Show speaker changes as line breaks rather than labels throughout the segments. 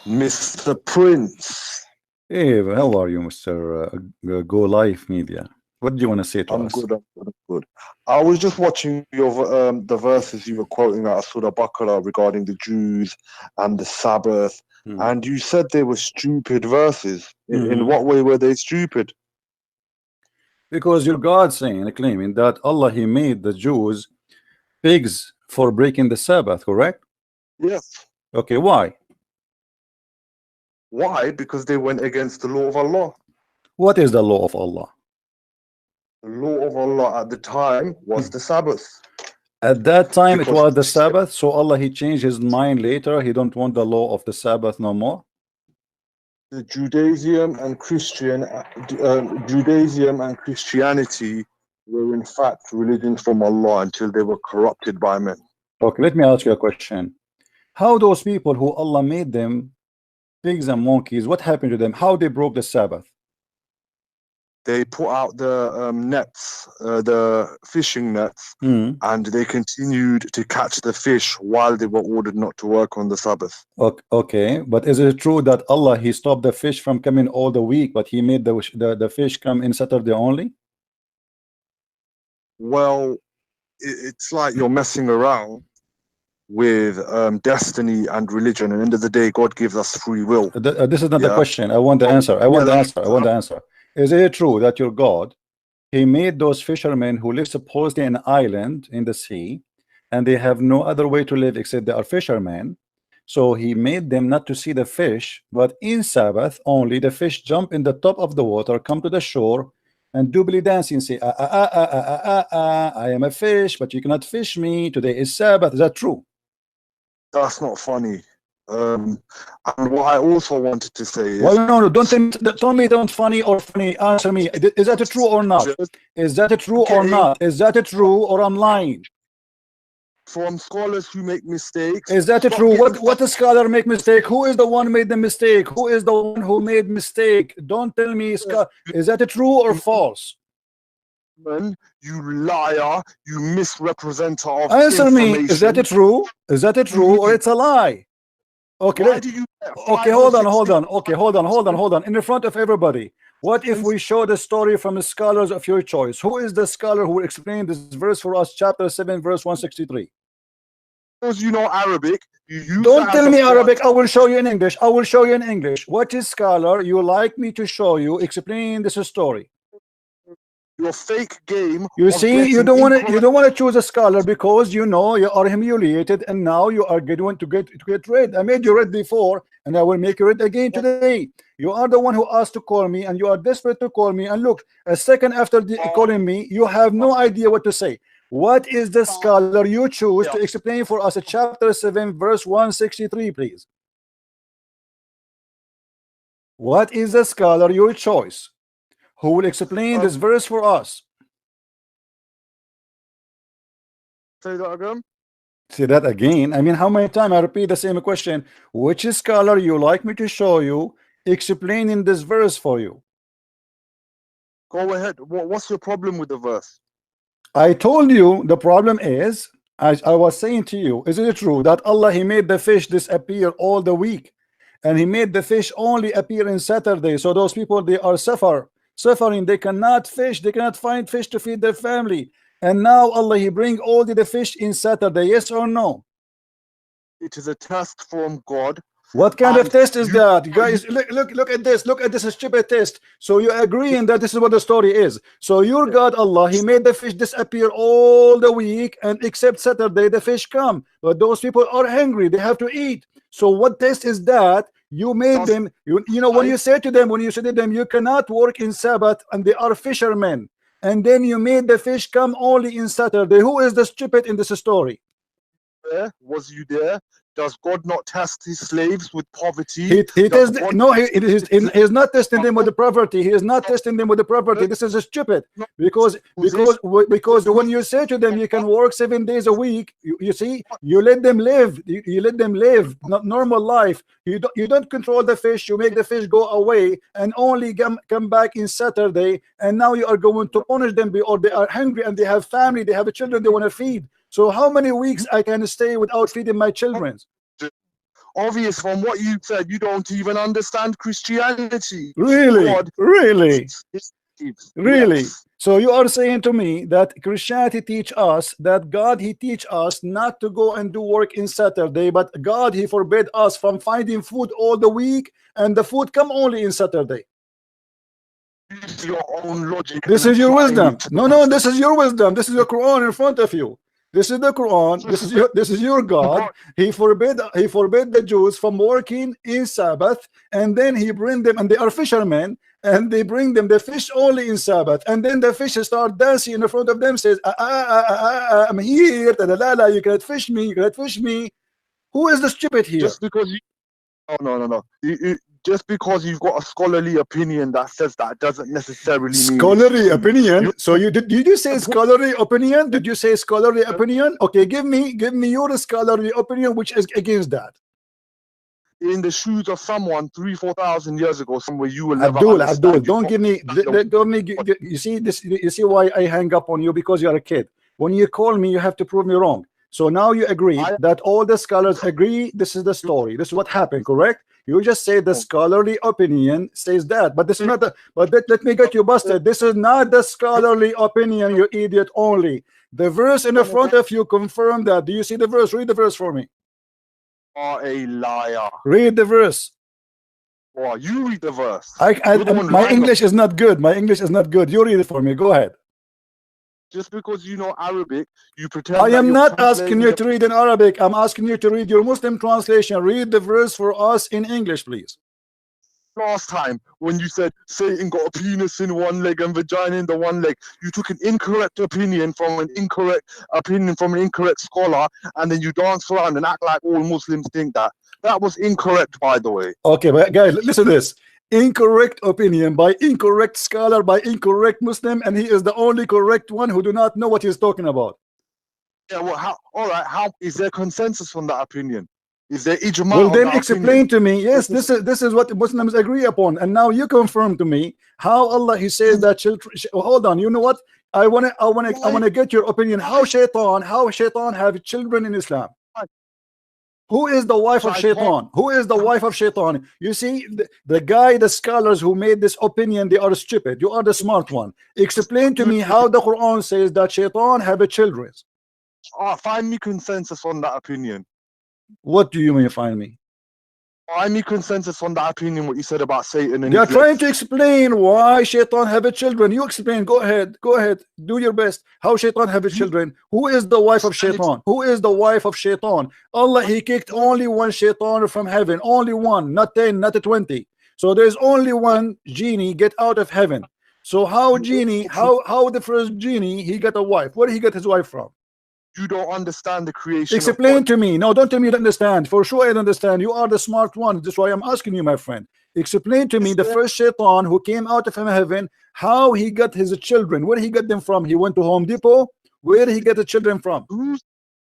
Mr. Prince.
Hey, how are you, Mr. Go Live Media? What do you want to say to
I'm
us?
good. I'm good. I was just watching your the verses you were quoting out of Surah Baqarah regarding the Jews and the Sabbath, and you said they were stupid verses. In what way were they stupid?
Because your God saying, claiming that Allah, He made the Jews pigs for breaking the Sabbath, correct?
Yes.
Okay, why?
Why? Because they went against the law of Allah.
What is the law of Allah?
The law of Allah at the time was the Sabbath.
At that time,
Because
it was the Sabbath, so Allah, He changed His mind later. He don't want the law of the Sabbath no more.
The Judaism and Christianity were in fact religions from Allah until they were corrupted by men.
Okay, let me ask you a question. How those people who Allah made them pigs and monkeys, what happened to them? How they broke the Sabbath?
They put out the nets, the fishing nets, and they continued to catch the fish while they were ordered not to work on the Sabbath.
Okay, but is it true that Allah, He stopped the fish from coming all the week, but He made the fish come in Saturday only?
Well, it's like you're messing around with destiny and religion. At the end of the day, God gives us free will.
This is not the question. I want the answer. I want the answer. Is it true that your God, He made those fishermen who live supposedly in an island in the sea, and they have no other way to live except they are fishermen? So He made them not to see the fish, but in Sabbath only the fish jump in the top of the water, come to the shore, and doubly dancing, say, I am a fish, but you cannot fish me. Today is Sabbath. Is that true?
That's not funny. And what I also wanted to say is,
well, no, don't tell me don't funny or funny. Answer me. Is that true or not? Is that true or not? Is that true or I'm lying?
From scholars who make mistakes.
Is that true? What a scholar make mistake? Who is the one made the mistake? Who is the one who made mistake? Don't tell me. Is that true or false?
Man, you liar, you misrepresenter of
answer me. Is that true? Is that true or it's a lie? Okay. Okay, hold on. Okay, hold on. In the front of everybody, what if we show the story from the scholars of your choice? Who is the scholar who will explain this verse for us? Chapter 7, verse 163.
Because you know Arabic.
Don't tell me Arabic. I will show you in English. I will show you in English. What is scholar you like me to show you? Explain this story.
Your fake game.
You see, you don't want to choose a scholar because you know you are humiliated, and now you are going to get red. I made you red before, and I will make you red again today. You are the one who asked to call me, and you are desperate to call me. And look, a second after calling me, you have no idea what to say. What is the scholar you choose to explain for us? Chapter 7, verse 163, please. What is the scholar your choice who will explain this verse for us?
Say that again.
Say that again. I mean, how many times I repeat the same question? Which scholar you like me to show you explaining this verse for you?
Go ahead. What's your problem with the verse?
I told you the problem is, as I was saying to you, is it true that Allah, He made the fish disappear all the week, and He made the fish only appear in Saturday? So those people, they are suffering. They cannot fish. They cannot find fish to feed their family. And now Allah, He bring all the fish in Saturday. Yes or no?
It is a test from God.
What kind of test is that? Guys, look at this. Look at this stupid test. So you agreeing that this is what the story is. So your God Allah, He made the fish disappear all the week, and except Saturday the fish come. But those people are hungry. They have to eat. So what test is that? You made them, you know, when you say to them, you cannot work in Sabbath, and they are fishermen, and then you made the fish come only in Saturday. Who is the stupid in this story?
Was you there? Does God not test His slaves with poverty?
He is not testing them with the poverty. He is not testing them with the poverty. This is stupid, because when you say to them you can work 7 days a week, you see, you let them live. You let them live not normal life. You don't control the fish. You make the fish go away and only come back in Saturday. And now you are going to punish them, or they are hungry and they have family. They have children they want to feed. So how many weeks I can stay without feeding my children?
obvious from what you said. You don't even understand Christianity.
Really?
God
Really? Really?
Yes.
So you are saying to me that Christianity teach us that God, he teach us not to go and do work in Saturday, but God, he forbid us from finding food all the week, and the food come only in Saturday.
Use your own logic.
This is your wisdom. No, this is your wisdom. This is the Quran in front of you. This is the Quran. This is your God. He forbid the Jews from working in Sabbath, and then he bring them, and they are fishermen, and they bring them the fish only in Sabbath, and then the fish start dancing in front of them, says, I'm here, you cannot fish me, you cannot fish me. Who is the stupid here?
Just because you no. Just because you've got a scholarly opinion that says that doesn't necessarily mean
scholarly opinion. So did you say scholarly opinion? Did you say scholarly opinion? Okay, give me your scholarly opinion which is against that.
In the shoes of someone 3,000-4,000 years ago, somewhere you will never
Abdul, don't give me. You see this. You see why I hang up on you? Because you are a kid. When you call me, you have to prove me wrong. So now you agree that all the scholars agree this is the story. This is what happened, correct? You just say the scholarly opinion says that, but this is not the. But let me get you busted. This is not the scholarly opinion, you idiot. Only the verse in the front of you confirm that. Do you see the verse? Read the verse for me.
Are a liar.
Read the verse.
Well, you read the verse.
My English is not good. My English is not good. You read it for me. Go ahead.
Just because you know Arabic, you pretend.
I am not asking you to read in Arabic. I'm asking you to read your Muslim translation. Read the verse for us in English, please.
Last time when you said Satan got a penis in one leg and vagina in the one leg, you took an incorrect opinion from an incorrect scholar, and then you dance around and act like all Muslims think that. That was incorrect, by the way.
Okay, but guys, listen to this. Incorrect opinion by incorrect scholar by incorrect Muslim, and he is the only correct one who do not know what he's talking about.
Yeah, well, how is there consensus on that opinion? Is there ijma?
Well, then explain to me. Yes, this is what Muslims agree upon, and now you confirm to me how Allah he says that children. Hold on, you know what? I wanna get your opinion. How shaitan have children in Islam? Who is the wife of shaitan? Who is the wife of shaitan? You see, the scholars who made this opinion, they are stupid. You are the smart one. Explain to me how the Quran says that shaitan have a children.
Find me consensus on that opinion.
What do you mean find me?
Find me consensus on that opinion, what you said about Satan. And
they are trying to explain why shaitan have a children. You explain. Go ahead. Do your best. How shaitan have a children? Who is the wife of shaitan? Who is the wife of shaitan? Allah, he kicked only one shaitan from heaven. Only one, not 10, not 20. So there's only one genie get out of heaven. So how the first genie, he got a wife? Where did he get his wife from?
You don't understand the creation.
Explain to me. No, don't tell me you don't understand. For sure I don't understand. You are the smart one. That's why I'm asking you, my friend. Explain to me the first shaitan who came out of heaven, how he got his children. Where he got them from? He went to Home Depot. Where did he get the children from?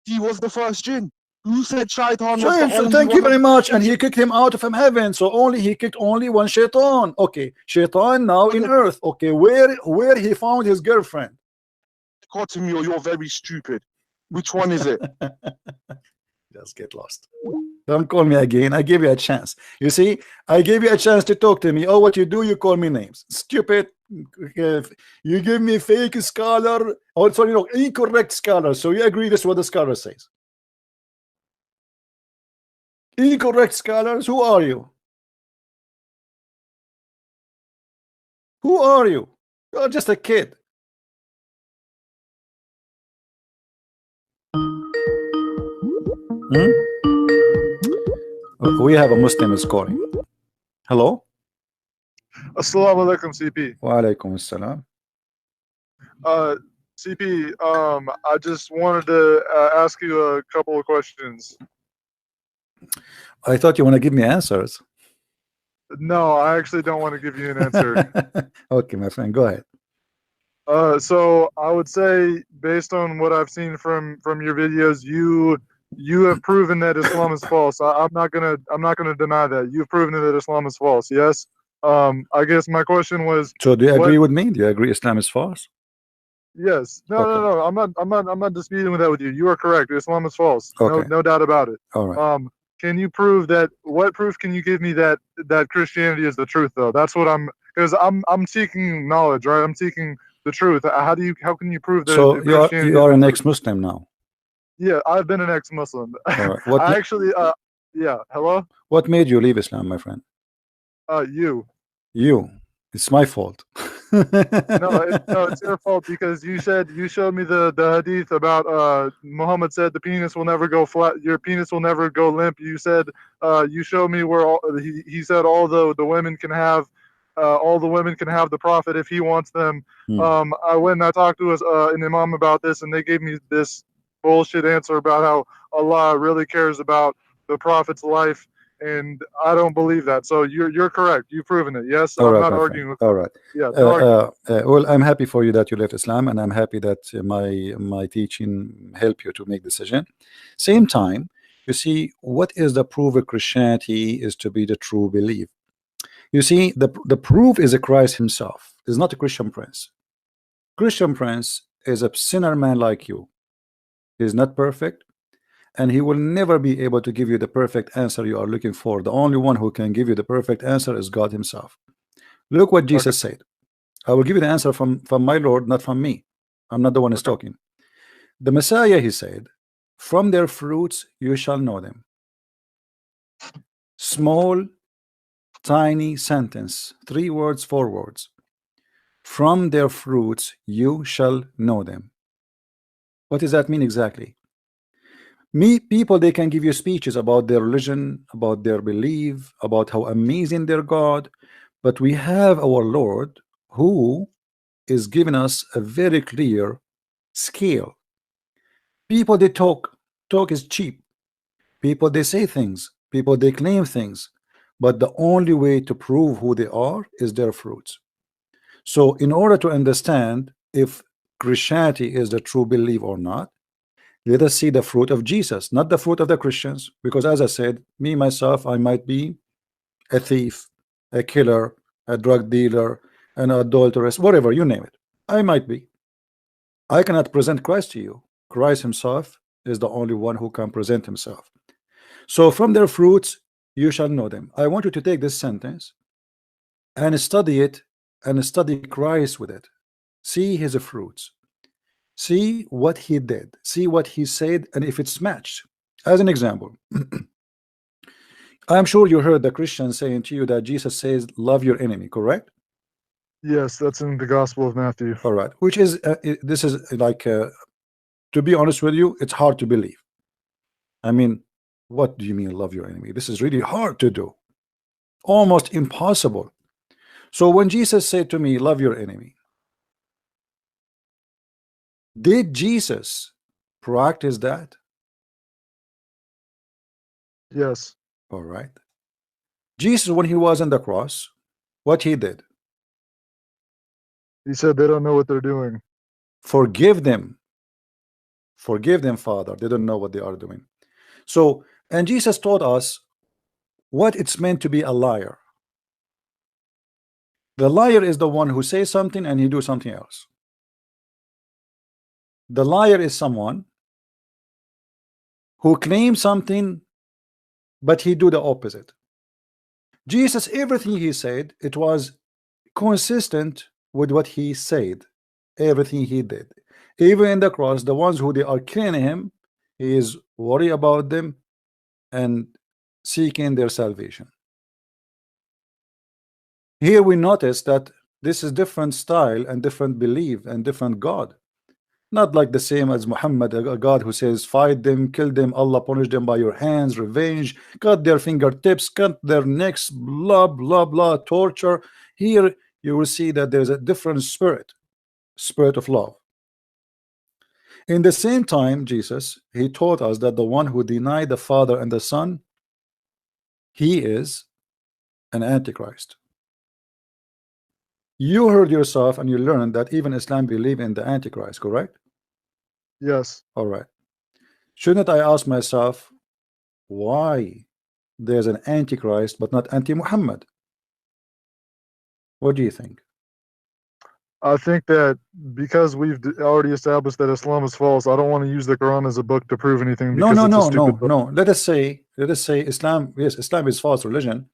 He was the first jinn. Who said shaitan was the only
Thank you very much. And he kicked him out of heaven. So he kicked only one shaitan. Okay, shaitan now in earth. Okay, where he found his girlfriend?
Call to me or you're very stupid. Which one is it?
Just get lost. Don't call me again. I give you a chance. You see, I gave you a chance to talk to me. Oh, what you do, you call me names. Stupid. You give me fake scholar. Oh, sorry, no, incorrect scholar. So you agree this is what the scholar says. Incorrect scholars. Who are you? Who are you? You're just a kid. We have a Muslim is calling. Hello.
Assalamu alaikum, CP.
Wa alaikum assalam.
CP, I just wanted to ask you a couple of questions.
I thought you want to give me answers.
No, I actually don't want to give you an answer.
Okay, my friend, go ahead.
So I would say, based on what I've seen from your videos, you have proven that Islam is false. I'm not gonna deny that. You've proven that Islam is false. Yes. I guess my question was.
So do you agree with me? Do you agree Islam is false?
Yes. No,
okay.
No. I'm not disputing with that with you. You are correct. Islam is false.
Okay.
No doubt about it.
All right.
can you prove that? What proof can you give me that Christianity is the truth, though? That's what because I'm seeking knowledge, right? I'm seeking the truth. How can you prove that?
So
Christianity
you are
is
an
the truth?
ex-Muslim now.
Yeah, I've been an ex-Muslim.
All right. What
I actually, yeah. Hello.
what made you leave Islam, my friend?
You.
It's my fault.
No, it's your fault because you showed me the hadith about Muhammad said the penis will never go flat. Your penis will never go limp. You said you showed me where he said all the women can have the prophet if he wants them. I went and I talked to an imam about this, and they gave me this bullshit answer about how Allah really cares about the prophet's life. And I don't believe that. So you're correct. You've proven it. Yes,
All
I'm
right,
not
my
arguing
friend.
with.
All right.
Yeah. Don't argue.
Well, I'm happy for you that you left Islam, and I'm happy that my teaching helped you to make decision. Same time, you see, what is the proof of Christianity is to be the true belief. You see, the proof is a Christ himself. Is not a Christian Prince. Christian Prince is a sinner man like you. He is not perfect, and he will never be able to give you the perfect answer you are looking for. The only one who can give you the perfect answer is God himself. Look what Jesus said. I will give you the answer from my Lord, not from me. I'm not the one who's talking. The Messiah, he said, from their fruits you shall know them. Small, tiny sentence, 3 words, 4 words. From their fruits you shall know them. What does that mean exactly? People, they can give you speeches about their religion, about their belief, about how amazing their God, but we have our Lord who is giving us a very clear scale. People, they talk is cheap. People, they say things. People, they claim things, but the only way to prove who they are is their fruits. So in order to understand if Christianity is the true belief or not, let us see the fruit of Jesus, not the fruit of the Christians. Because as I said, me myself, I might be a thief, a killer, a drug dealer, an adulteress, whatever, you name it. I might be. I cannot present Christ to you. Christ himself is the only one who can present himself. So from their fruits you shall know them. I want you to take this sentence and study it, and study Christ with it. See his fruits. See what he did. See what he said, and if it's matched. As an example, I'm sure you heard the Christians saying to you that Jesus says, love your enemy, correct?
Yes, that's in the Gospel of Matthew.
All right. Which is, this is like, to be honest with you, it's hard to believe. I mean, what do you mean love your enemy? This is really hard to do. Almost impossible. So when Jesus said to me, love your enemy, did Jesus practice that?
Yes.
All right. Jesus, when he was on the cross, what he did?
He said they don't know what they're doing.
Forgive them. Forgive them, Father. They don't know what they are doing. So, and Jesus taught us what it's meant to be a liar. The liar is the one who says something and he do something else. The liar is someone who claims something but he do the opposite. Jesus, everything he said, it was consistent with what he said. Everything he did, even in the cross, the ones who they are killing him, he is worried about them and seeking their salvation. Here we notice that this is different style and different belief and different God. Not like the same as Muhammad, a God who says fight them, kill them, Allah punish them by your hands, revenge, cut their fingertips, cut their necks, blah blah blah, torture. Here you will see that there's a different spirit of love. In the same time, Jesus, he taught us that the one who denied the Father and the Son, he is an antichrist. You heard yourself and you learned that even Islam believe in the antichrist, correct?
Yes.
All right. Shouldn't I ask myself why there's an antichrist but not anti-Muhammad? What do you think?
I think that because we've already established that Islam is false, I don't want to use the Quran as a book to prove anything.
No,
Because
no,
it's a
no,
stupid
no,
book.
no. Let us say Islam. Yes, Islam is false religion.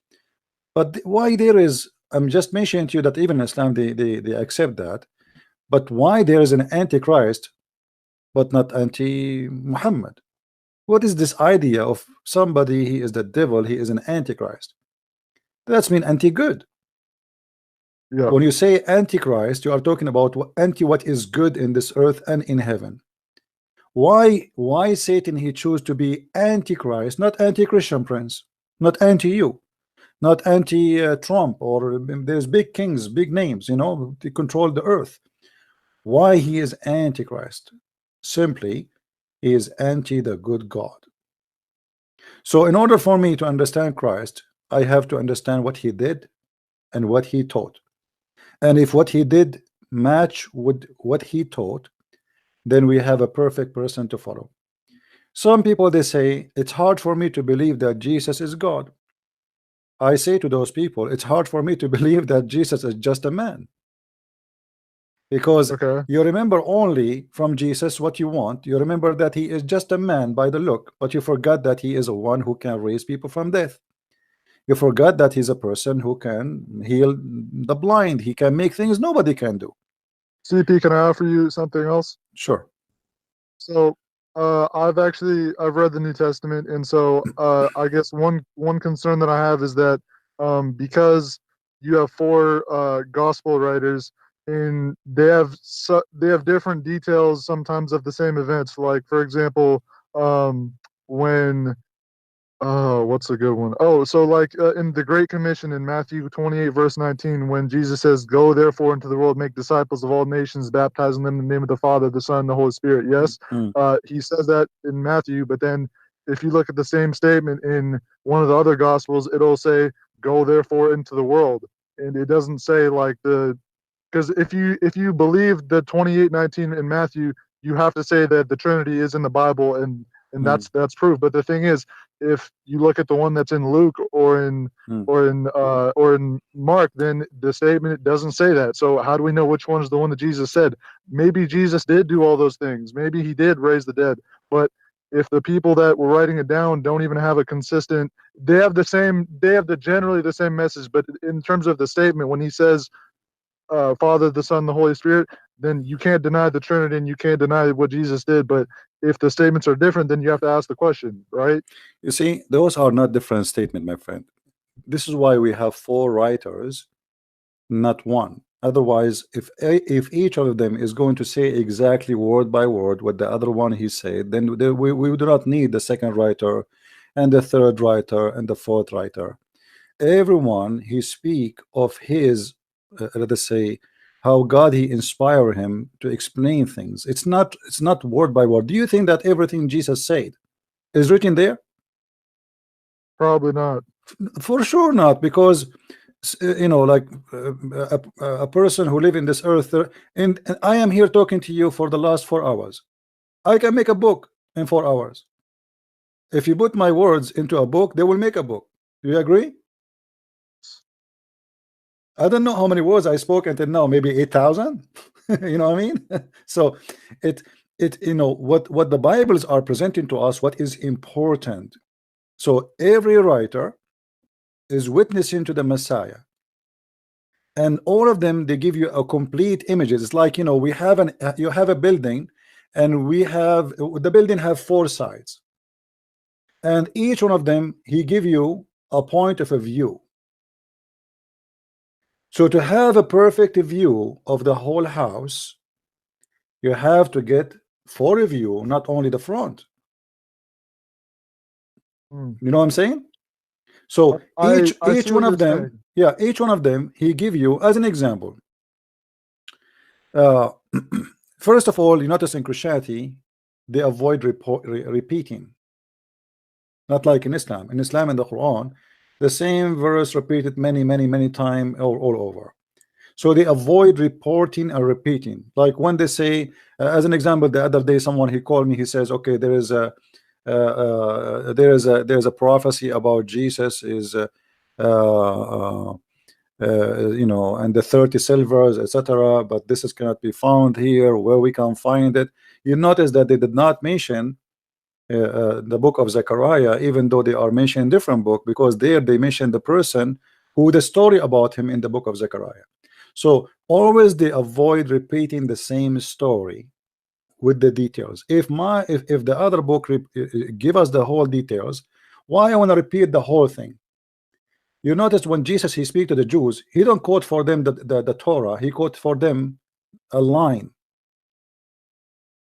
But why there is? I'm just mentioning to you that even Islam they accept that. But why there is an antichrist, but not anti-Muhammad? What is this idea of somebody? He is the devil. He is an antichrist. That's mean anti-good.
Yeah.
When you say antichrist, you are talking about what is good in this earth and in heaven. Why Satan he choose to be antichrist, not anti-Christian, Prince, not anti-you, not anti-Trump, or there's big kings, big names, you know, they control the earth. Why he is antichrist? Simply, he is anti the good God. So in order for me to understand Christ, I have to understand what he did and what he taught. And if what he did match with what he taught, then we have a perfect person to follow. Some people, they say, it's hard for me to believe that Jesus is God. I say to those people, it's hard for me to believe that Jesus is just a man. Because you remember only from Jesus what you want. You remember that he is just a man by the look, but you forgot that he is a one who can raise people from death. You forgot that he's a person who can heal the blind. He can make things nobody can do.
CP, can I offer you something else?
Sure.
So I've read the New Testament, and so I guess one concern that I have is that because you have 4 gospel writers, and they have different details sometimes of the same events. Like, for example, when what's a good one? Oh, so like in the Great Commission in Matthew 28 verse 19, when Jesus says, "Go therefore into the world, make disciples of all nations, baptizing them in the name of the Father, the Son, and the Holy Spirit." Yes, he says that in Matthew, but then if you look at the same statement in one of the other Gospels, it'll say, "Go therefore into the world," and it doesn't say like because if you believe the 28:19 in Matthew, you have to say that the Trinity is in the Bible, and that's proof. But the thing is, if you look at the one that's in Luke or in Mark, then the statement doesn't say that. So how do we know which one is the one that Jesus said? Maybe Jesus did do all those things. Maybe he did raise the dead. But if the people that were writing it down don't even have a consistent, they have generally the same message. But in terms of the statement, when he says Father, the Son, the Holy Spirit, then you can't deny the Trinity and you can't deny what Jesus did. But if the statements are different, then you have to ask the question, right?
You see, those are not different statements, my friend. This is why we have 4 writers, not one. Otherwise, if each of them is going to say exactly word by word what the other one he said, then we do not need the second writer and the third writer and the fourth writer. Everyone he speak of his let us say how God he inspire him to explain things. It's not word by word. Do you think that everything Jesus said is written there?
Probably not.
For sure not, because you know, like a person who live in this earth, and I am here talking to you for the last 4 hours. I can make a book in 4 hours. If you put my words into a book, they will make a book. Do you agree? I don't know how many words I spoke until now, maybe 8,000. You know what I mean? So it you know what the Bibles are presenting to us, what is important. So every writer is witnessing to the Messiah, and all of them, they give you a complete images. It's like, you know, you have a building, and the building have 4 sides, and each one of them he give you a point of a view. So to have a perfect view of the whole house, you have to get 4 view, not only the front. You know what I'm saying? So each one of them saying. Yeah, each one of them he give you as an example. First of all, you notice in Christianity they avoid repeating, not like in Islam. In Islam and the Quran, the same verse repeated many times all over. So they avoid reporting and repeating. Like when they say, as an example, the other day someone he called me, he says, okay, there is a prophecy about Jesus is you know, and the 30 silvers, etc. But this is cannot be found here. Where we can find it? You notice that they did not mention the book of Zechariah, even though they are mentioned in different book, because there they mention the person who the story about him in the book of Zechariah. So always they avoid repeating the same story with the details. If the other book give us the whole details, why I want to repeat the whole thing? You notice when Jesus he speak to the Jews, he don't quote for them the Torah, he quote for them a line,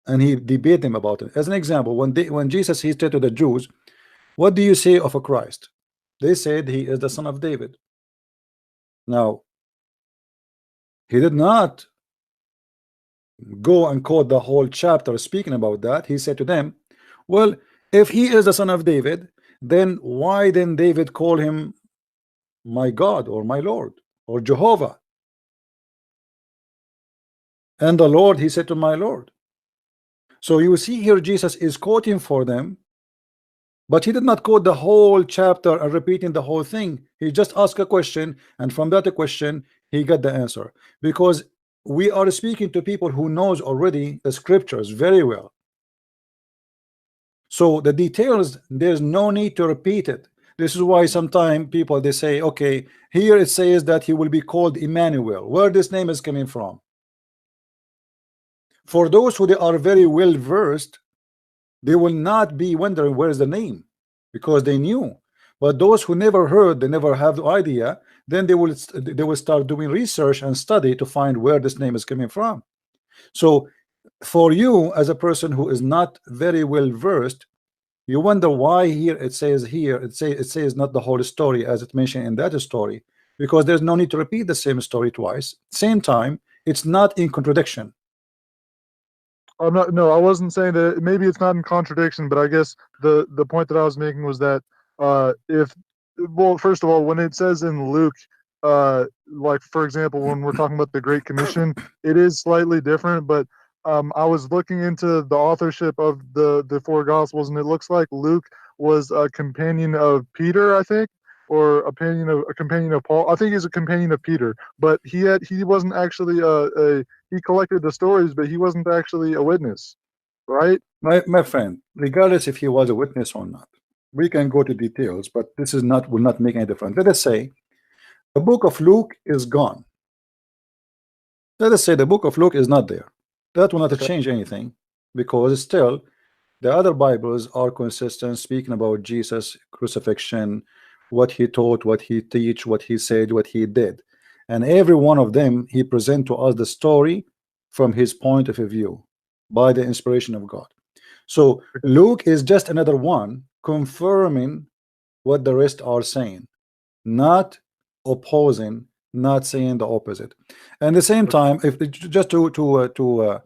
and he debate them about it. As an example, when Jesus he said to the Jews, what do you say of a Christ? They said he is the son of David. Now he did not go and quote the whole chapter speaking about that. He said to them, well, if he is the son of David, then why didn't David call him my God or my Lord or Jehovah? And the Lord, he said to my Lord. So you see here Jesus is quoting for them, but he did not quote the whole chapter and repeating the whole thing. He just asked a question, and from that question he got the answer, because we are speaking to people who knows already the scriptures very well. So the details, there's no need to repeat it. This is why sometimes people they say, okay, here it says that he will be called Emmanuel. Where this name is coming from? For those who they are very well versed, they will not be wondering where is the name, because they knew. But those who never heard, they never have the idea, then they will start doing research and study to find where this name is coming from. So for you as a person who is not very well versed, you wonder why here it says not the whole story as it mentioned in that story, because there's no need to repeat the same story twice. Same time, it's not in contradiction.
I'm not. No, I wasn't saying that. Maybe it's not in contradiction, but I guess the point that I was making was that first of all, when it says in Luke, like for example, when we're talking about the Great Commission, it is slightly different. But I was looking into the authorship of the four Gospels, and it looks like Luke was a companion of Peter, I think, or a companion of Paul. I think he's a companion of Peter, but he wasn't actually he collected the stories, but he wasn't actually a witness, right?
My friend, regardless if he was a witness or not, we can go to details, but this is not will not make any difference. Let us say the book of Luke is gone. Let us say the book of Luke is not there. That will not change anything, because still the other Bibles are consistent, speaking about Jesus' crucifixion, what he taught, what he teach, what he said, what he did, and every one of them he present to us the story from his point of view by the inspiration of God. So Luke is just another one confirming what the rest are saying, not opposing, not saying the opposite. And at the same time, if just to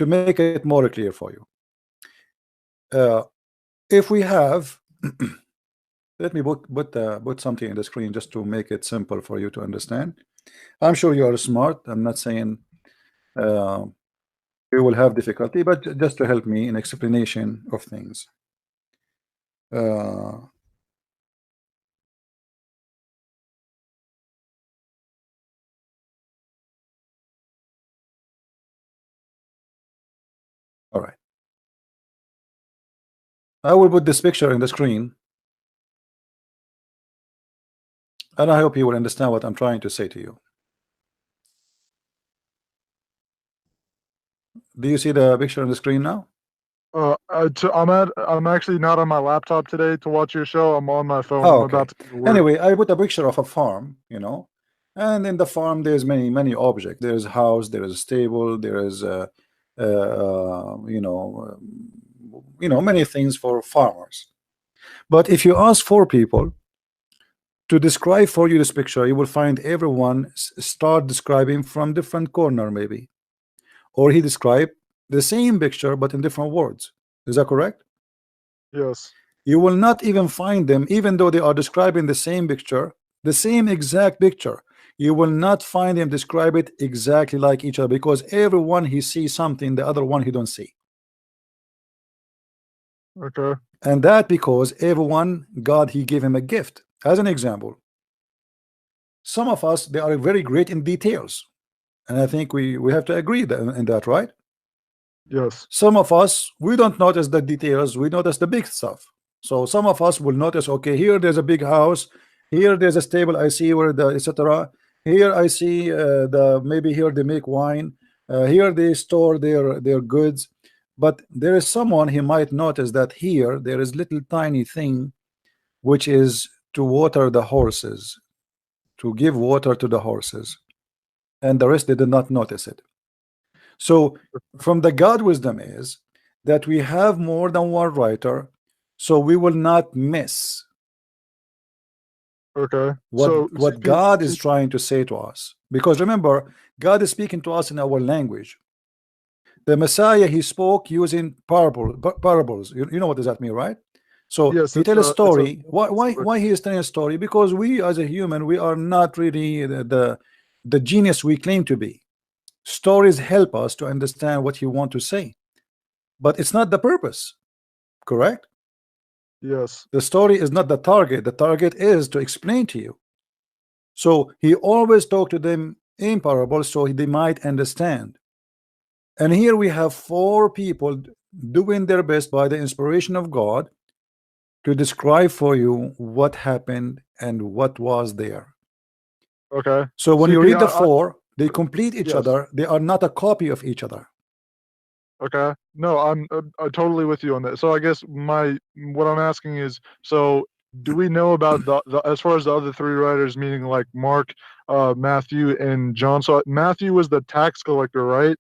make it more clear for you, if we have let me put something in the screen just to make it simple for you to understand. I'm sure you are smart. I'm not saying you will have difficulty, but just to help me in explanation of things. All right. I will put this picture in the screen, and I hope you will understand what I'm trying to say to you. Do you see the picture on the screen now?
I'm actually not on my laptop today to watch your show. I'm on my phone.
Oh,
I'm
okay.
about to go to work.
Anyway, I put a picture of a farm, you know, and in the farm there's many objects. There's a house, there is a stable, there is many things for farmers. But if you ask 4 people to describe for you this picture, you will find everyone start describing from different corner, maybe, or he described the same picture but in different words. Is that correct?
Yes.
You will not even find them, even though they are describing the same picture, the same exact picture. You will not find them describe it exactly like each other, because everyone he sees something, the other one he don't see.
Okay.
And that because everyone, God, he gave him a gift. As an example, some of us, they are very great in details, and I think we have to agree in that, right?
Yes.
Some of us, we don't notice the details, we notice the big stuff. So some of us will notice, okay, here there's a big house, here there's a stable, I see where the etc. Here I see maybe here they make wine, here they store their goods. But there is someone, he might notice that here there is little tiny thing which is to water the horses, to give water to the horses, and the rest they did not notice it. So from the God wisdom is that we have more than one writer, so we will not miss
Okay.
what God is trying to say to us. Because remember, God is speaking to us in our language. The Messiah, he spoke using parables. You know what does that mean, right? So
yes,
he tell a story. Why he is telling a story? Because we as a human, we are not really the genius we claim to be. Stories help us to understand what he want to say, but it's not the purpose, correct?
Yes.
The story is not the target. The target is to explain to you. So he always talked to them in parables so they might understand. And here we have 4 people doing their best by the inspiration of God to describe for you what happened and what was there.
Okay.
So when you read the 4, they complete each
Yes.
other. They are not a copy of each other.
Okay. No, I'm totally with you on that. So I guess what I'm asking is, so do we know about the as far as the other 3 writers, meaning like Mark, Matthew, and John? So Matthew was the tax collector, right?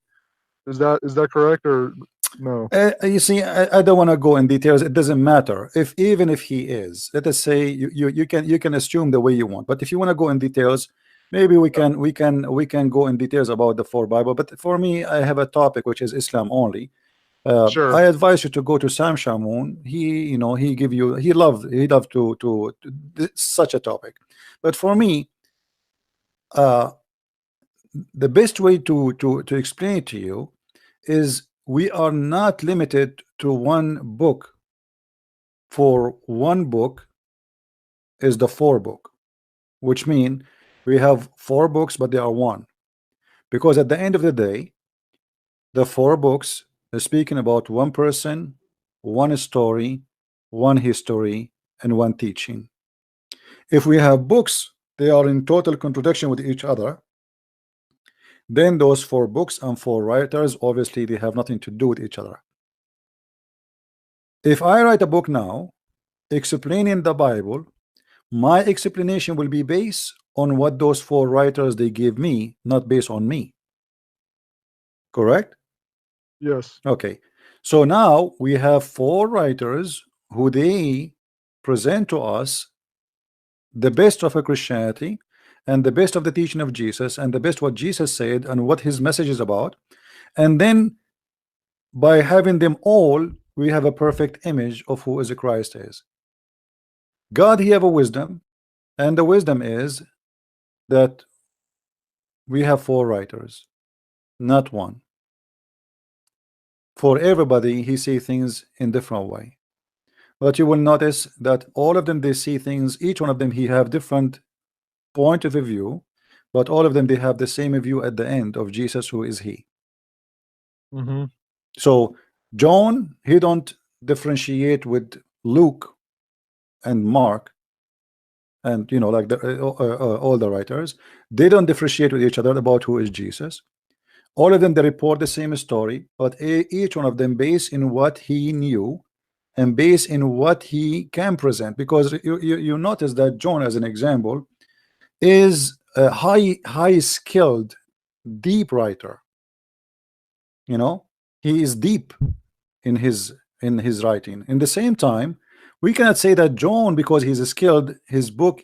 Is that correct or no?
You see, I don't want to go in details. It doesn't matter even if he is. Let us say you can assume the way you want. But if you want to go in details, maybe we can go in details about the 4 Bible. But for me, I have a topic which is Islam only.
Sure.
I advise you to go to Sam Shamoun. He loved to such a topic. But for me, the best way to explain it to you is we are not limited to one book. For one book is the 4 book, which means we have 4 books, but they are one. Because at the end of the day, the 4 books are speaking about one person, one story, one history, and one teaching. If we have books, they are in total contradiction with each other. Then those 4 books and 4 writers, obviously they have nothing to do with each other. If I write a book now explaining the Bible, my explanation will be based on what those 4 writers they give me, not based on me. Correct?
Yes.
Okay. So now we have 4 writers who they present to us the best of a Christianity and the best of the teaching of Jesus and the best what Jesus said and what his message is about. And then by having them all, we have a perfect image of who is a Christ is. God, he have a wisdom, and the wisdom is that we have 4 writers, not one. For everybody, he see things in different way. But you will notice that all of them, they see things, each one of them, he have different point of view, but all of them, they have the same view at the end of Jesus, who is he. So John, he don't differentiate with Luke and Mark, and like all the writers, they don't differentiate with each other about who is Jesus. All of them, they report the same story, but each one of them based in what he knew and based in what he can present. Because you notice that John, as an example, is a high skilled, deep writer. He is deep in his writing. In the same time, we cannot say that John, because he's skilled, his book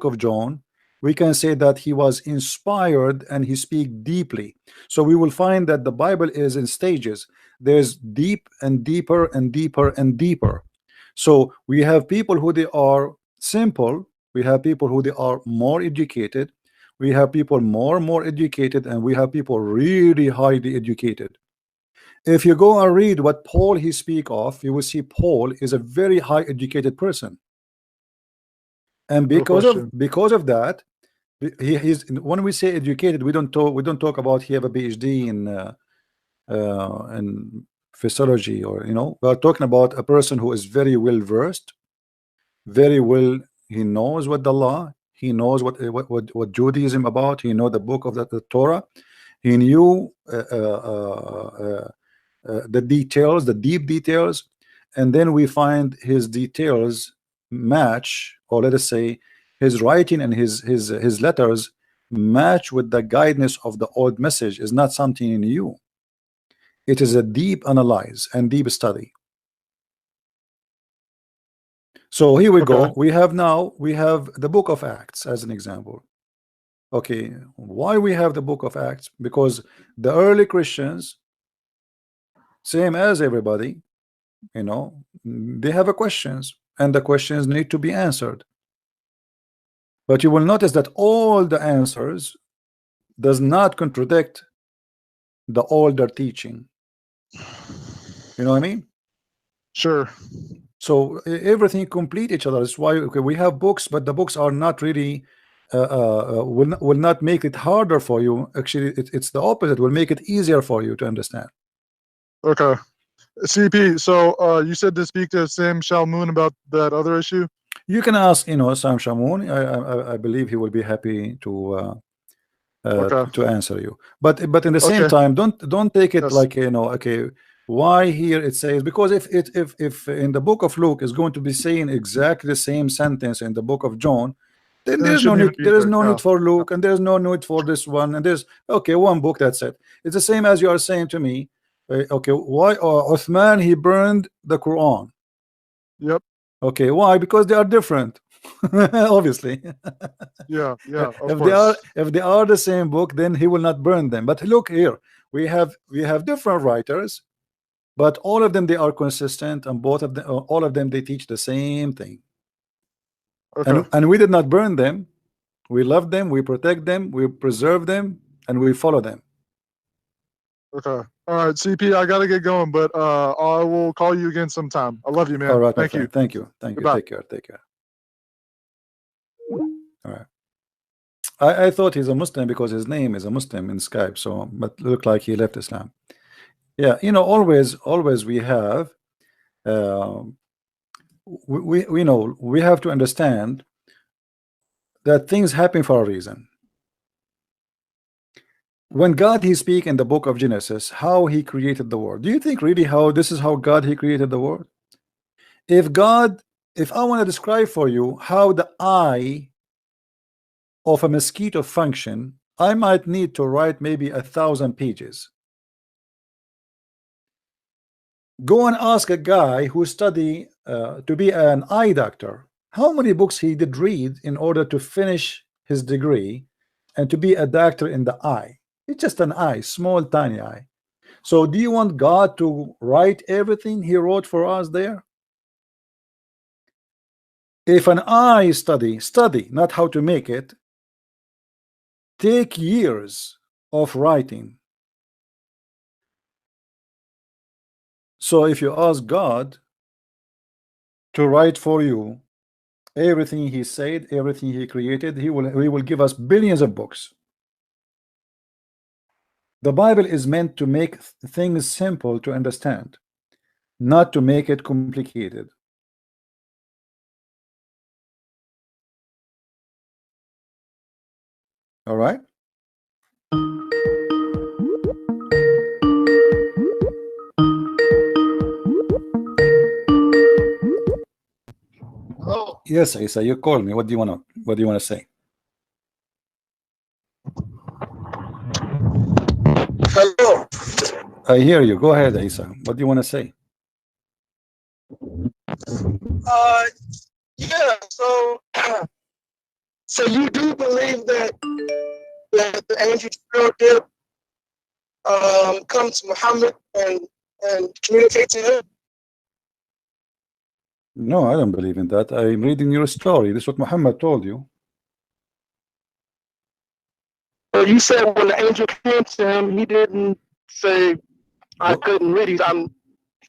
of John, we can say that he was inspired and he speak deeply. So we will find that the Bible is in stages. There's deep and deeper and deeper and deeper. So we have people who they are simple, we have people who they are more educated, we have people more educated, and we have people really highly educated. If you go and read what Paul he speak of, you will see Paul is a very high educated person. And because of that, He's when we say educated, we don't talk about he have a PhD in physiology, or we are talking about a person who is very well versed, very well. He knows what the law, he knows what Judaism about, he know the book of the Torah, he knew the details, the deep details, and then we find his details match, or let us say his writing and his letters match with the guidance of the old message. Is not something new. It is a deep analyze and deep study. So here we go. We have the book of Acts as an example. Okay, why we have the book of Acts? Because the early Christians, same as everybody, they have a questions, and the questions need to be answered. But you will notice that all the answers does not contradict the older teaching. You know what I mean?
Sure.
So everything complete each other. That's why we have books, but the books are not really will not make it harder for you. Actually, it's the opposite. Will make it easier for you to understand.
Okay. CP, so you said to speak to Sam Shalmoon about that other issue?
You can ask, Sam Shamoun. I believe he will be happy to answer you. But in the same time, don't take it like okay. Why here it says, because if in the book of Luke is going to be saying exactly the same sentence in the book of John, then there's no need. There is no need for Luke, and there's no need for this one. And there's one book, that's it. It's the same as you are saying to me. Okay, why Uthman he burned the Quran?
Yep.
Okay, why? Because they are different. Obviously.
Yeah.
If they are the same book, then he will not burn them. But look here, we have different writers, but all of them they are consistent, and all of them they teach the same thing.
Okay.
And we did not burn them. We love them, we protect them, we preserve them, and we follow them.
Okay. All right, CP, I gotta get going, but I will call you again sometime. I love you, man.
All right,
Thank you.
Thank you.
Goodbye.
Take care. All right. I thought he's a Muslim because his name is a Muslim in Skype. So, but looked like he left Islam. Yeah, always we have. We have to understand that things happen for a reason. When God he speak in the book of Genesis, how he created the world. Do you think really this is how God he created the world? If I want to describe for you how the eye of a mosquito function, I might need to write maybe 1,000 pages. Go and ask a guy who study to be an eye doctor, how many books he did read in order to finish his degree and to be a doctor in the eye. It's just an eye, small tiny eye. So do you want God to write everything he wrote for us there? If an eye study, not how to make it, take years of writing. So if you ask God to write for you everything he said, everything he created, he will give us billions of books. The Bible is meant to make things simple to understand, not to make it complicated. All right?
Oh.
Yes, Isa, you called me. What do you want to say?
Hello.
I hear you. Go ahead, Isa. What do you want to say?
Yeah. So you do believe that the angel did come to Muhammad and communicate to him?
No, I don't believe in that. I'm reading your story. This is what Muhammad told you.
Well, you said when the angel came to him, he didn't say, I couldn't read.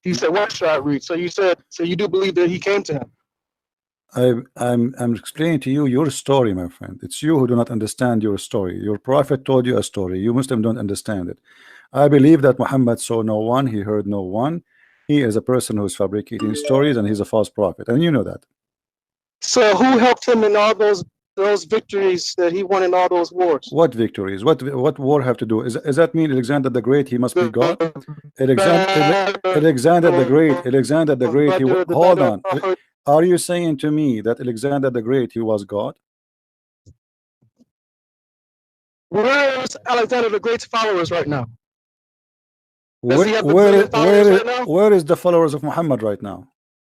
He said, what should I read? So you said, so you do believe that he came to him?
I'm explaining to you your story, my friend. It's you who do not understand your story. Your prophet told you a story. You Muslim don't understand it. I believe that Muhammad saw no one, he heard no one. He is a person who's fabricating stories, and he's a false prophet, and you know that.
So who helped him in all those victories that he won in all those wars?
What victories? What war have to do? Is that mean Alexander the Great? He must be God. Alexander the Great. Alexander the Great. Hold on. Are you saying to me that Alexander the Great, he was God?
Where is Alexander the Great's followers right now?
Where is the followers of Muhammad right now?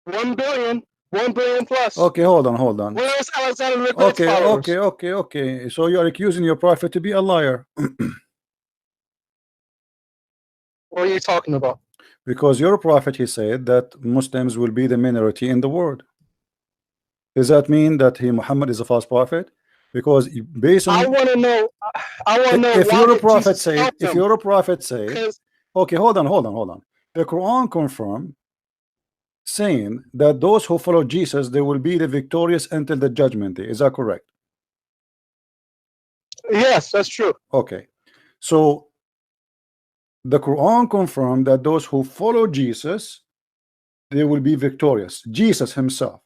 1 billion. 1 billion plus.
Okay, hold on.
Where is Alexander the Great's followers?
Okay. So you are accusing your prophet to be a liar.
What are you talking about?
Because your prophet, he said that Muslims will be the minority in the world. Does that mean that Muhammad is a false prophet? Because based on,
I want to know
if you're a prophet said, okay, hold on. The Quran confirmed saying that those who follow Jesus, they will be the victorious until the judgment day. Is that correct?
Yes, that's true.
Okay, so the Quran confirmed that those who follow Jesus, they will be victorious. Jesus himself.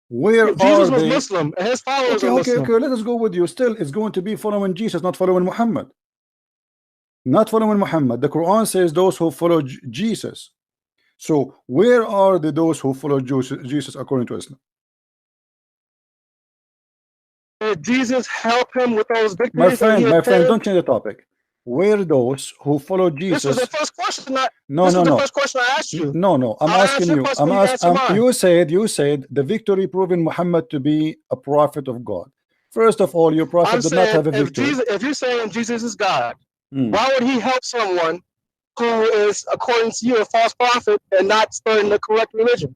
Where
Jesus
are
was
they?
Muslim, and his followers are Muslim.
Okay, let us go with you. Still, it's going to be following Jesus, not following Muhammad. Not following Muhammad. The Quran says those who follow Jesus. So where are those who follow Jesus according to Islam?
Did Jesus help him with those victories?
My friend, don't change the topic. Where those who follow Jesus?
This was the first question.
The
first question I asked you.
No. I'm asking you. You said the victory proving Muhammad to be a prophet of God. First of all, your prophet did not have a victory.
If you're saying Jesus is God, why would he help someone who is, according to you, a false prophet and not spreading the correct religion?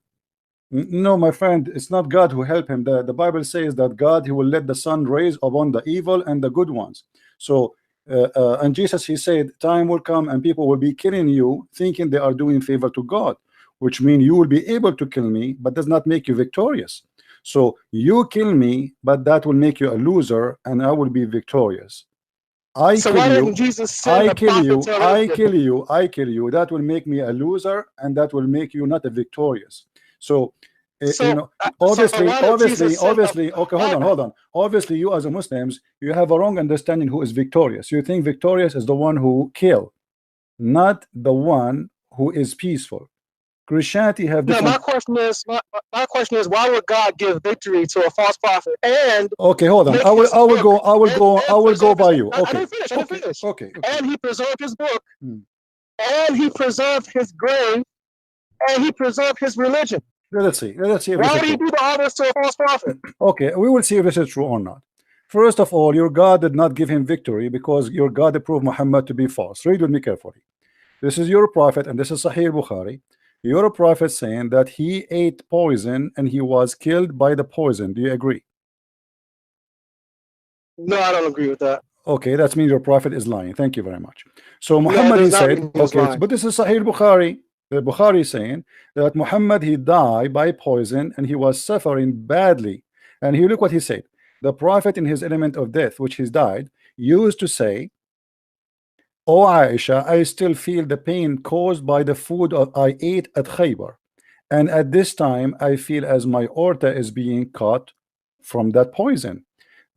No, my friend, it's not God who helped him. The Bible says that God, he will let the sun rise upon the evil and the good ones. So and Jesus, he said, time will come and people will be killing you thinking they are doing favor to God, which means you will be able to kill me, but does not make you victorious. So you kill me, but that will make you a loser, and I will be victorious. I kill you. That will make me a loser, and that will make you not a victorious. So obviously, okay, hold on. Obviously, you as a Muslims, you have a wrong understanding who is victorious. You think victorious is the one who kill, not the one who is peaceful. Christianity have different.
No, my question is, why would God give victory to a false prophet? And
okay, hold on. I will go by you. Okay.
I didn't finish.
Okay.
And he preserved his book, and he preserved his grave, and he preserved his religion.
Let's see.
Why would he do all this to a false prophet?
Okay, we will see if this is true or not. First of all, your God did not give him victory because your God approved Muhammad to be false. Read with me carefully. This is your prophet, and this is Sahih Bukhari. Your prophet saying that he ate poison and he was killed by the poison. Do you agree?
No, I don't agree with that.
Okay, that means your prophet is lying. Thank you very much. So Muhammad, he said, okay, but this is Sahih Bukhari. The Bukhari is saying that Muhammad, he died by poison and he was suffering badly. And he look what he said. The prophet in his element of death, which he died, used to say, "Oh Aisha, I still feel the pain caused by the food I ate at Khaybar. And at this time, I feel as my aorta is being cut from that poison."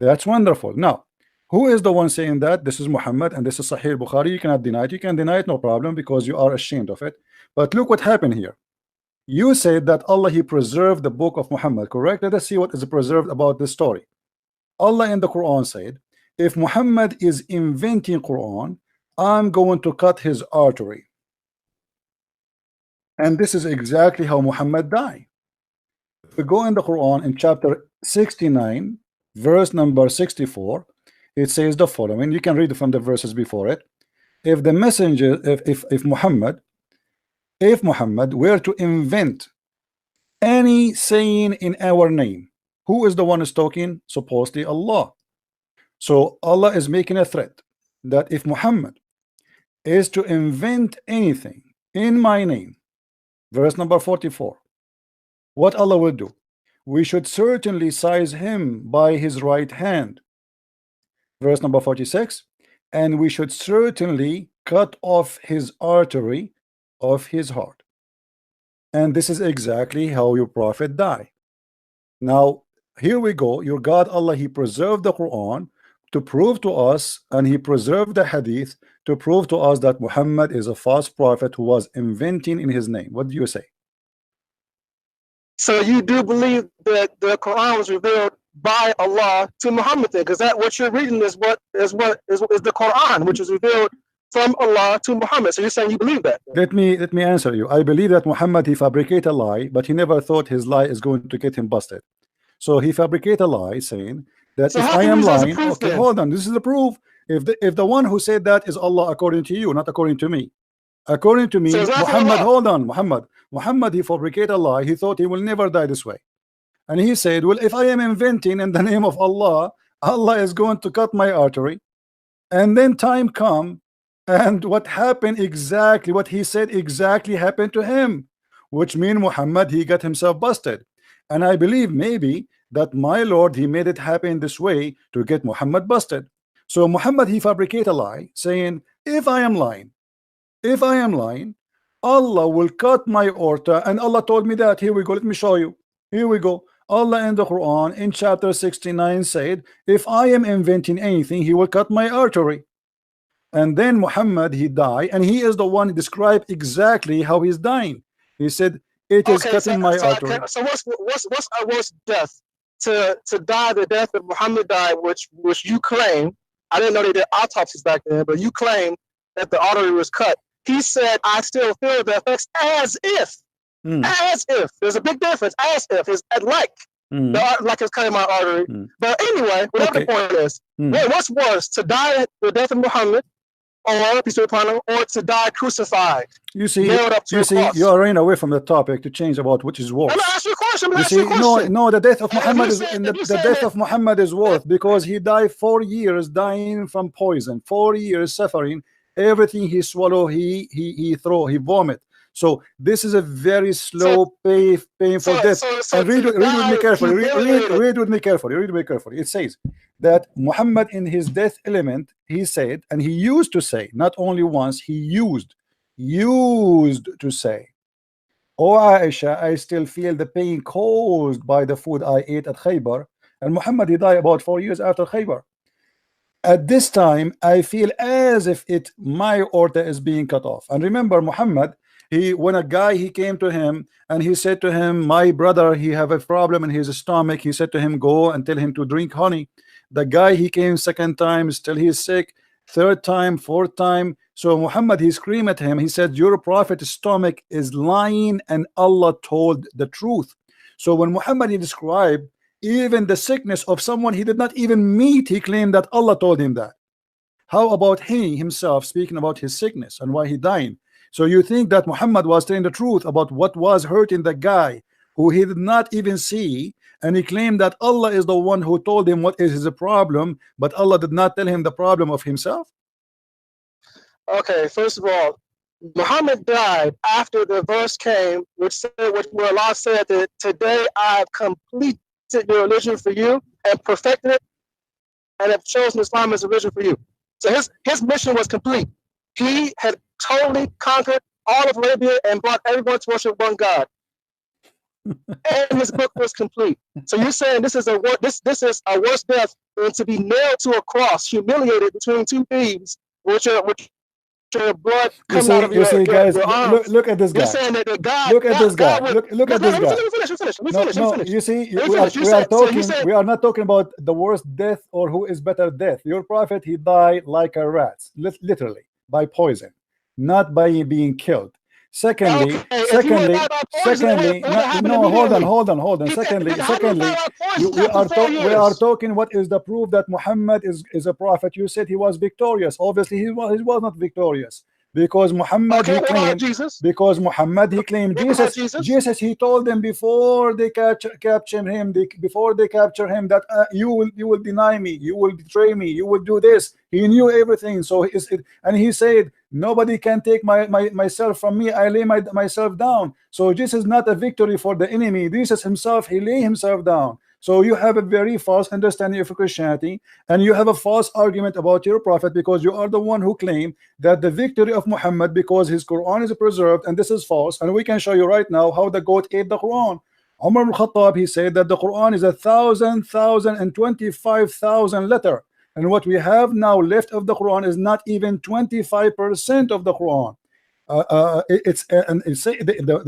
That's wonderful. Now, who is the one saying that? This is Muhammad, and this is Sahih Bukhari. You cannot deny it. You can deny it, no problem, because you are ashamed of it. But look what happened here. You said that Allah, he preserved the book of Muhammad, correct? Let us see what is preserved about this story. Allah in the Quran said, if Muhammad is inventing Quran, I'm going to cut his artery. And this is exactly how Muhammad died. If we go in the Quran in chapter 69, verse number 64, it says the following. You can read it from the verses before it. If the messenger, if Muhammad were to invent any saying in our name, who is the one who's talking? Supposedly Allah. So Allah is making a threat that if Muhammad is to invent anything in my name, verse number 44, what Allah will do? we should certainly seize him by his right hand. Verse number 46, and we should certainly cut off his artery of his heart. And this is exactly how your prophet died. Now here we go. Your God Allah, he preserved the Quran to prove to us, and he preserved the hadith to prove to us that Muhammad is a false prophet who was inventing in his name. What do you say?
So you do believe that the Quran was revealed by Allah to Muhammad, because that what you're reading is the Quran, which is revealed from Allah to Muhammad. So you're saying you believe that?
Let me answer you. I believe that Muhammad, he fabricated a lie, but he never thought his lie is going to get him busted. So he fabricated a lie saying that if I am lying, okay, hold on, this is the proof. If the one who said that is Allah according to you, not according to me. According to me, Muhammad, hold on, Muhammad, he fabricated a lie. He thought he will never die this way. And he said, well, if I am inventing in the name of Allah, Allah is going to cut my artery. And then time come, and what happened exactly, what he said exactly happened to him, which means Muhammad, he got himself busted. And I believe maybe that my Lord, he made it happen this way to get Muhammad busted. So Muhammad, he fabricated a lie saying, if I am lying, Allah will cut my aorta. And Allah told me that. Here we go, let me show you. Here we go. Allah in the Quran in chapter 69 said, if I am inventing anything, he will cut my artery. And then Muhammad, he died, and he is the one who described exactly how he's dying. He said, it is cutting my artery.
So what's a worse death? To die the death that Muhammad died, which you claim, I didn't know they did autopsies back then, but you claim that the artery was cut. He said, I still feel the effects as if. As if. There's a big difference. As if. It's like. Like it's cutting my artery. But anyway, whatever the point is, what's worse? To die the death of Muhammad, or peace be upon him, or to die crucified?
You see, you are running away from the topic to change about which is worse.
I'm gonna ask you a question.
You see, no, the death of Muhammad is the death of Muhammad is worse because he died 4 years dying from poison, 4 years suffering. Everything he swallow, he vomit. So this is a very slow, painful death. And read with me carefully. Read with me carefully. It says that Muhammad in his death element, he said, and he used to say, not only once, he used to say, "Oh Aisha, I still feel the pain caused by the food I ate at Khaybar." And Muhammad, he died about 4 years after Khaybar. At this time, I feel as if my aorta is being cut off. And remember, Muhammad, when a guy, he came to him and he said to him, my brother, he have a problem in his stomach. He said to him, go and tell him to drink honey. The guy, he came second time, still he's sick. Third time, fourth time. So Muhammad, he screamed at him. He said, your prophet's stomach is lying and Allah told the truth. So when Muhammad, he described even the sickness of someone he did not even meet, he claimed that Allah told him that. How about he himself speaking about his sickness and why he died? So you think that Muhammad was telling the truth about what was hurting the guy who he did not even see, and he claimed that Allah is the one who told him what is his problem, but Allah did not tell him the problem of himself?
Okay, first of all, Muhammad died after the verse came, where Allah said that today I have completed your religion for you and perfected it and have chosen Islam as a religion for you. So his mission was complete. He had totally conquered all of Arabia and brought everyone to worship one God. And his book was complete. So you're saying this is a worse death than to be nailed to a cross, humiliated between two thieves, which are blood coming out of your
guys,
arms.
Look at this guy.
You're saying that the God.
Look at this guy. Look at this guy.
Let me finish.
You see, we are not talking about the worst death or who is better death. Your prophet, he died like a rat, literally by poison, not by being killed. Secondly, no, hold on. Secondly, we are talking what is the proof that Muhammad is a prophet. You said he was victorious. Obviously, he was not victorious. Because Muhammad
Okay,
he
what about
claimed
Jesus?
because Muhammad he claimed
What about
Jesus.
Jesus?
He told them before they capture him, before they capture him, that you will deny me, you will betray me, you will do this. He knew everything. So and he said, nobody can take myself from me. I lay myself down. So this is not a victory for the enemy. Jesus himself, he lay himself down. So you have a very false understanding of Christianity, and you have a false argument about your prophet, because you are the one who claimed that the victory of Muhammad, because his Quran is preserved, and this is false. And we can show you right now how the goat ate the Quran. Umar al-Khattab, he said that the Quran is 1,025,000 letter, and what we have now left of the Quran is not even 25% of the Quran. The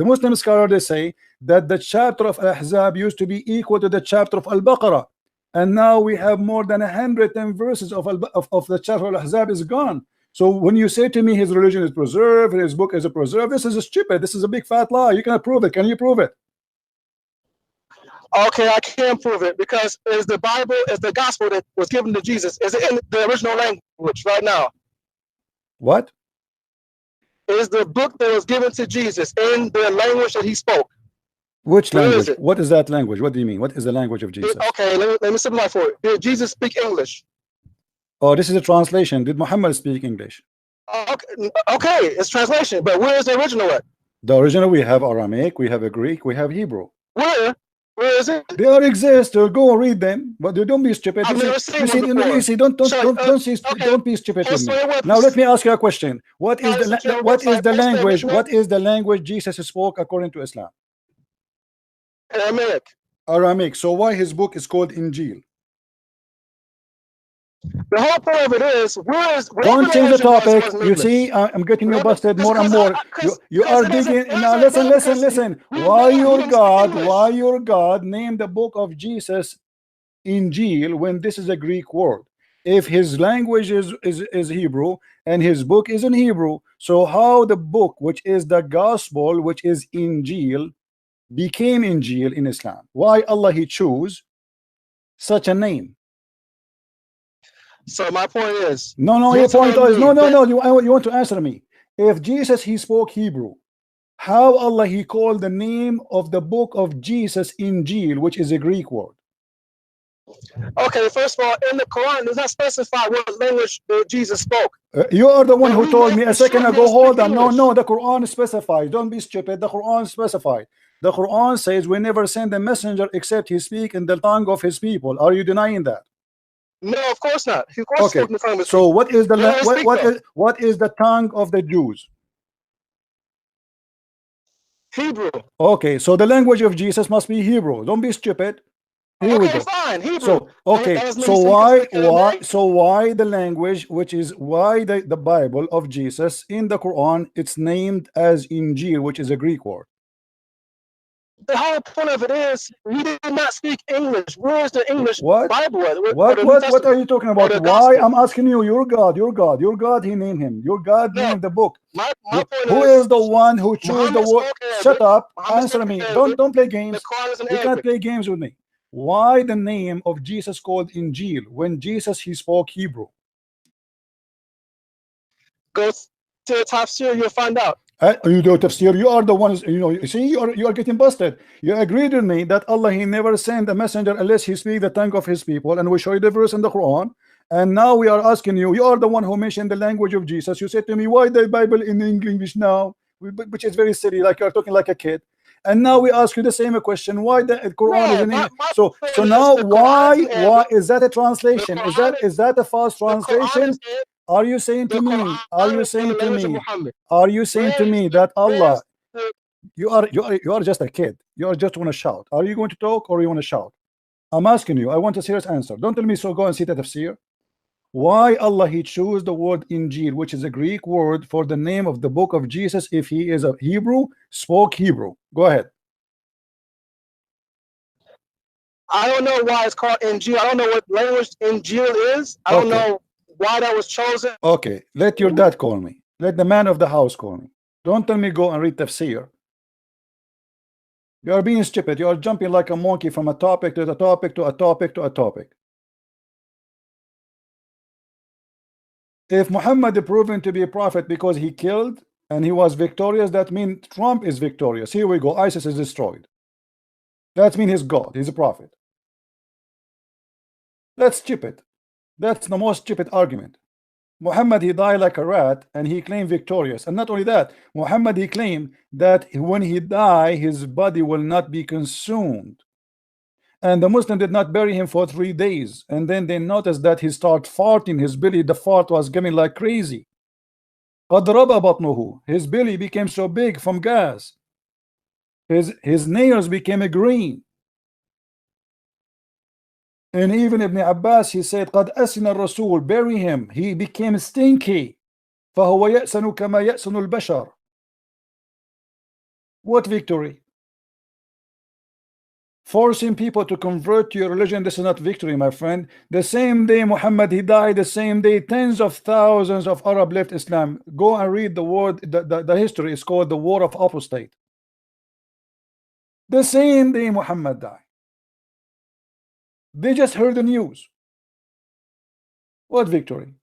Muslim scholar, they say that the chapter of Ahzab used to be equal to the chapter of Al-Baqarah, and now we have more than 110 verses of the chapter of Ahzab is gone. So when you say to me his religion is preserved, his book is preserved, this is a stupid, this is a big fat lie. You cannot prove it. Can you prove it?
Okay, I can prove it, because is the Bible, is the gospel that was given to Jesus, is it in the original language right now?
What?
Is the book that was given to Jesus in the language that he spoke?
Which
Where
language?
is it?
What is that language? What do you mean? What is the language of Jesus?
Okay, let me simplify for it. Did Jesus speak English?
Oh, this is a translation. Did Muhammad speak English?
Okay, it's translation, but where is the original at?
The original, we have Aramaic, we have a Greek, we have Hebrew.
Where is it?
They all exist. Go read them, but don't be stupid.
I've never seen one before.
You see, don't be stupid with me. Now let me ask you a question. What is the language? What is the language Jesus spoke according to Islam?
Aramaic.
Aramaic. So why his book is called Injil?
The whole point of it is,
don't change the topic. You see, I'm getting you busted more and more. You are digging. Now listen. Why your God named the book of Jesus Injil when this is a Greek word? If his language is Hebrew and his book is in Hebrew, so how the book, which is the gospel, which is Injil, became Injil in Islam? Why Allah he chose such a name?
So my point is,
your point is you want to answer me. If Jesus he spoke Hebrew, how Allah he called the name of the book of Jesus Injil, which is a Greek word?
Okay, first of all, in the Quran does not specify what language Jesus spoke.
You are the one who told me a second ago. Hold on, no, the Quran specifies. Don't be stupid. The Quran specifies. The Quran says we never send a messenger except he speak in the tongue of his people. Are you denying that?
No, of course not. Of course,
okay. So what is the what is the tongue of the Jews?
Hebrew.
Okay, so the language of Jesus must be Hebrew. Don't be stupid. Here we go.
Fine, Hebrew.
So why the language, which is why the Bible of Jesus in the Quran, it's named as Injil, which is a Greek word?
The whole point of it is he did not speak English. Where is the English Bible?
What are you talking about? Why? I'm asking you. Your God. He named him. Your God named the book.
My point
who is the one who chose the word? Shut up. Answer me. Don't play games. You can't play games with me. Why the name of Jesus called Injil when Jesus he spoke Hebrew?
Go to the tafsir, you'll find out.
You do tafsir. You are the ones. You see, you are getting busted. You agreed with me that Allah he never sent a messenger unless he speak the tongue of his people, and we show you the verse in the Quran. And now we are asking you. You are the one who mentioned the language of Jesus. You said to me, why the Bible in English now? Which is very silly, like you're talking like a kid. And now we ask you the same question: why the Quran is in English? So now why is that a translation? Is that a false translation? Are you saying to me that Allah, you are just a kid, you are just want to shout? Are you going to talk or you want to shout? I'm asking you. I want a serious answer. Don't tell me so go and see the tafsir. Why Allah he chose the word Injil, which is a Greek word for the name of the book of Jesus, if he is a Hebrew, spoke Hebrew? Go ahead.
I don't know why it's called Injil. I don't know what language Injil is. I don't know why that was chosen.
Okay, let your dad call me. Let the man of the house call me. Don't tell me go and read tafsir. You are being stupid. You are jumping like a monkey from a topic to a topic to a topic to a topic. If Muhammad is proven to be a prophet because he killed and he was victorious, that means Trump is victorious. Here we go. ISIS is destroyed. That means he's God. He's a prophet. That's stupid. That's the most stupid argument. Muhammad, he died like a rat and he claimed victorious. And not only that, Muhammad, he claimed that when he died, his body will not be consumed. And the Muslim did not bury him for 3 days. And then they noticed that he started farting. His belly, the fart was coming like crazy. His belly became so big from gas. His nails became green. And even Ibn Abbas, he said, قَدْ أَسِنَ الرَّسُولُ, bury him. He became stinky. فَهُوَ يَأْسَنُ كَمَا يَأْسَنُ الْبَشَرُ. What victory? Forcing people to convert to your religion, this is not victory, my friend. The same day Muhammad, he died, the same day tens of thousands of Arab left Islam. Go and read the word, the history is called the War of Apostate. The same day Muhammad died. They just heard the news. What victory?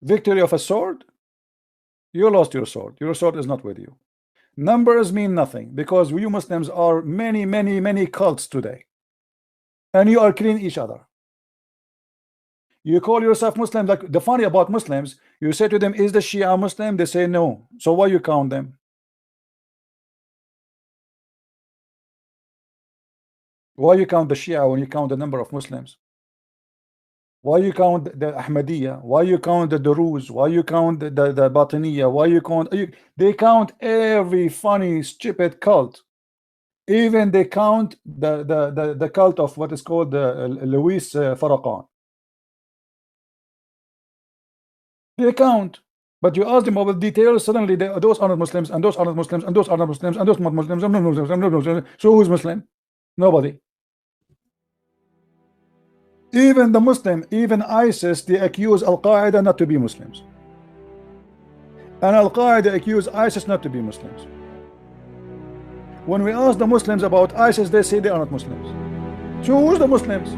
Victory of a sword? You lost your sword. Your sword is not with you. Numbers mean nothing because you Muslims are many cults today. And you are killing each other. You call yourself Muslim. Like the funny about Muslims, you say to them, is the Shia Muslim? They say no. So why you count them? Why you count the Shia when you count the number of Muslims? Why you count the Ahmadiyya? Why you count the Duruz? Why you count the Batiniya? Why you count? They count every funny, stupid cult. Even they count the cult of what is called the Louis Farrakhan. They count, but you ask them about details. Suddenly, those are not Muslims, and those are not Muslims, and those are not Muslims, and those are not Muslims, and Muslims, and Muslims. So who's Muslim? Nobody. Even the Muslim, even ISIS, they accuse Al-Qaeda not to be Muslims. And Al-Qaeda accuse ISIS not to be Muslims. When we ask the Muslims about ISIS, they say they are not Muslims. So who's the Muslims?